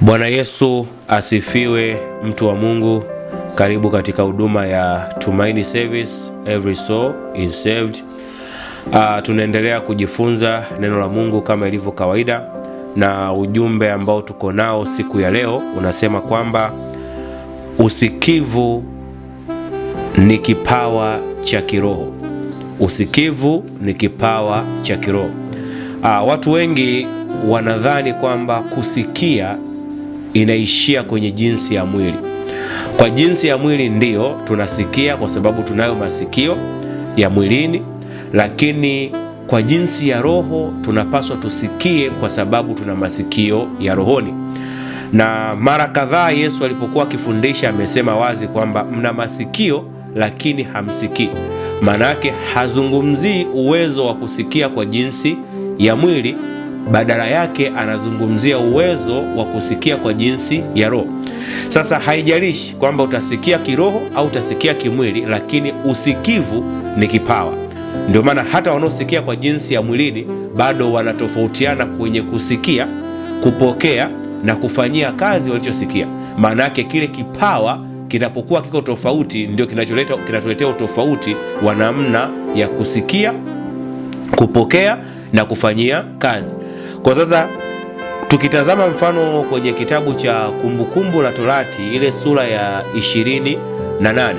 Bwana Yesu asifiwe, mtu wa Mungu. Karibu katika huduma ya Tumaini Service, Every Soul is Saved. Tunaendelea kujifunza neno la Mungu kama ilivyo kawaida, na ujumbe ambao tuko nao siku ya leo unasema kwamba usikivu ni kipawa cha kiroho. Usikivu ni kipawa cha kiroho. Watu wengi wanadhani kwamba kusikia inaishia kwenye jinsi ya mwili. Kwa jinsi ya mwili ndiyo tunasikia kwa sababu tunayo masikio ya mwilini, lakini kwa jinsi ya roho tunapaswa tusikie kwa sababu tuna masikio ya rohoni. Na mara kadhaa Yesu alipokuwa akifundisha amesema wazi kwamba mna masikio lakini hamsikii. Maana yake hazungumzii uwezo wa kusikia kwa jinsi ya mwili, badala yake anazungumzia uwezo wa kusikia kwa jinsi ya roho. Sasa haijalishi kwamba utasikia kiroho au utasikia kimwili, lakini usikivu ni kipawa. Ndio maana hata wanaosikia kwa jinsi ya mwilini bado wanatofautiana kwenye kusikia, kupokea na kufanyia kazi walichosikia. Maana yake kile kipawa kinapokuwa kiko tofauti ndio kinatuletea utofauti wa namna ya kusikia, kupokea na kufanyia kazi. Kwa sasa tukitazama mfano kwenye kitabu cha Kumbukumbu la Torati ile sura ya 28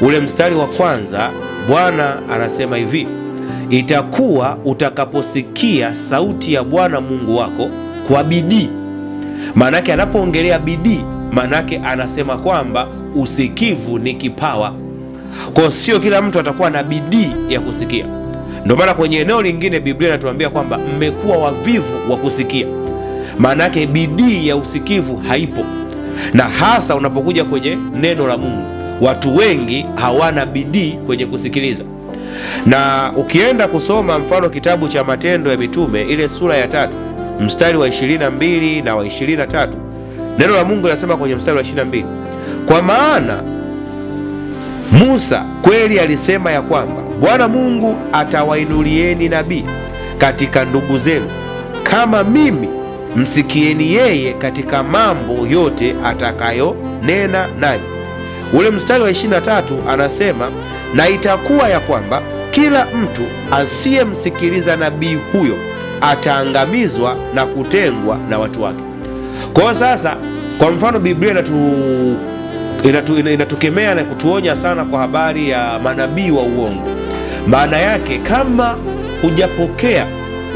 ule mstari wa kwanza, Bwana anasema hivi: itakuwa utakaposikia sauti ya Bwana Mungu wako kwa bidii. Maanake anapoongelea bidii, maanake anasema kwamba usikivu ni kipawa. Kwa sio kila mtu atakuwa na bidii ya kusikia. Ndio maana kwenye eneo lingine Biblia inatuambia kwamba mmekuwa wavivu wa kusikia. Maana yake bidii ya usikivu haipo. Na hasa unapokuja kwenye neno la Mungu, watu wengi hawana bidii kwenye kusikiliza. Na ukienda kusoma mfano kitabu cha Matendo ya Mitume ile sura ya 3 mstari wa 22 na wa 23, neno la Mungu linasema kwenye mstari wa 22, kwa maana Musa kweli alisema ya kwamba Bwana Mungu atawainulieni nabii katika ndugu zenu kama mimi, msikieni yeye katika mambo yote atakayonena nanyi. Ule mstari wa 23 anasema, na itakuwa ya kwamba kila mtu asiyemsikiliza nabii huyo ataangamizwa na kutengwa na watu wake. Kwa sasa, kwa mfano Biblia inatukemea na kutuonya sana kwa habari ya manabii wa uongo. Maana yake kama hujapokea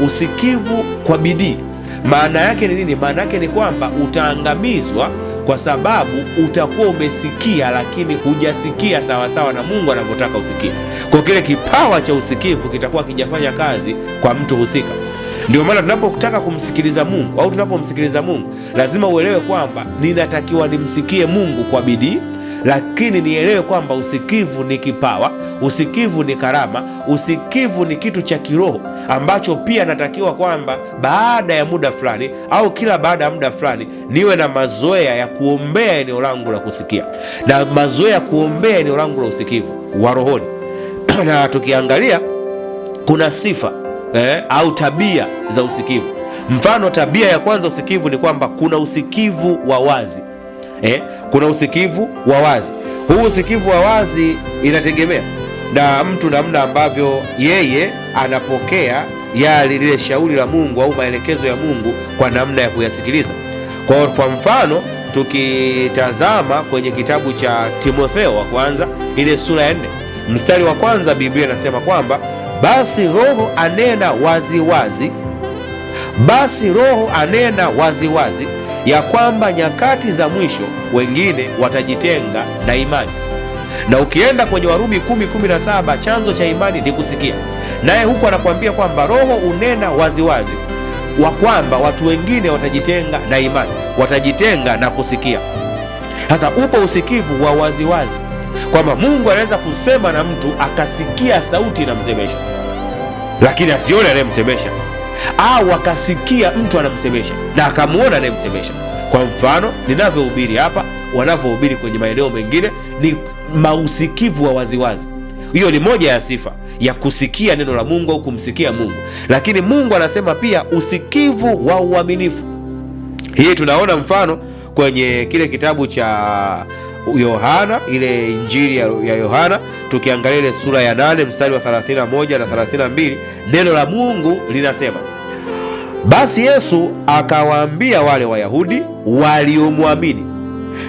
usikivu kwa bidii, maana yake ni nini? Maana yake ni kwamba utaangamizwa, kwa sababu utakuwa umesikia lakini hujasikia sawasawa na Mungu anavyotaka usikie. Kwa kile kipawa cha usikivu kitakuwa kijafanya kazi kwa mtu husika. Ndio maana tunapotaka kumsikiliza Mungu au tunapomsikiliza Mungu, lazima uelewe kwamba ninatakiwa nimsikie Mungu kwa bidii, lakini nielewe kwamba usikivu ni kipawa, usikivu ni karama, usikivu ni kitu cha kiroho ambacho pia natakiwa kwamba baada ya muda fulani au kila baada ya muda fulani niwe na mazoea ya kuombea eneo langu la kusikia na mazoea ya kuombea eneo langu la usikivu wa rohoni. Na tukiangalia kuna sifa au tabia za usikivu. Mfano, tabia ya kwanza usikivu ni kwamba kuna usikivu wa wazi. Kuna usikivu wa wazi. Huu usikivu wa wazi inategemea na mtu namna ambavyo yeye anapokea lile shauri la Mungu au maelekezo ya Mungu kwa namna ya kuyasikiliza. Kwa mfano tukitazama kwenye kitabu cha Timotheo wa kwanza ile sura ya 4 mstari wa kwanza, Biblia inasema kwamba basi Roho anena waziwazi ya kwamba nyakati za mwisho wengine watajitenga na imani. Na ukienda kwenye Warumi 10:17, chanzo cha imani ni kusikia. Naye huko anakuambia kwamba Roho unena waziwazi wa kwamba watu wengine watajitenga na imani, watajitenga na kusikia. Sasa upo usikivu wa waziwazi kwamba Mungu anaweza kusema na mtu akasikia sauti inamsemesha lakini asione anayemsemesha, au akasikia mtu anamsemesha na akamuona anayemsemesha. Kwa mfano ninavyohubiri hapa, wanavyohubiri kwenye maeneo mengine, ni mausikivu wa waziwazi. Hiyo ni moja ya sifa ya kusikia neno la Mungu au kumsikia Mungu. Lakini Mungu anasema pia usikivu wa uaminifu. Hii tunaona mfano kwenye kile kitabu cha Yohana, ile Injili ya Yohana, tukiangalia ile sura ya 8 mstari wa 31 na 32, neno la Mungu linasema, basi Yesu akawaambia wale Wayahudi waliomwamini,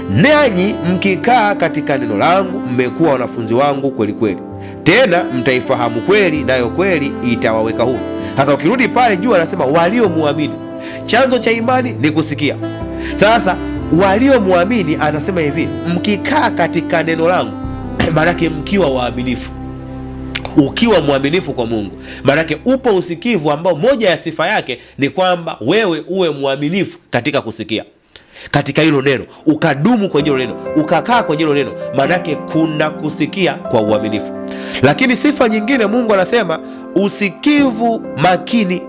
nanyi mkikaa katika neno langu mmekuwa wanafunzi wangu kweli kweli, tena mtaifahamu kweli, nayo kweli itawaweka huru. Sasa ukirudi pale juu anasema waliomwamini. Chanzo cha imani ni kusikia. Sasa waliomwamini anasema hivi, mkikaa katika neno langu, maanake mkiwa waaminifu. Ukiwa mwaminifu kwa Mungu, maanake upo usikivu ambao moja ya sifa yake ni kwamba wewe uwe mwaminifu katika kusikia, katika hilo neno, ukadumu kwenye hilo neno, ukakaa kwenye hilo neno, maanake kuna kusikia kwa uaminifu. Lakini sifa nyingine Mungu anasema usikivu makini.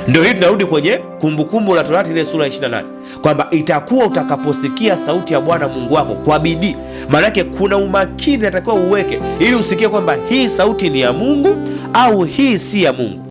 Ndio hii tunarudi kwenye Kumbukumbu la Torati ile sura 28, kwamba itakuwa utakaposikia sauti ya Bwana Mungu wako kwa bidii. Maanake kuna umakini natakiwa uweke ili usikie kwamba hii sauti ni ya Mungu au hii si ya Mungu.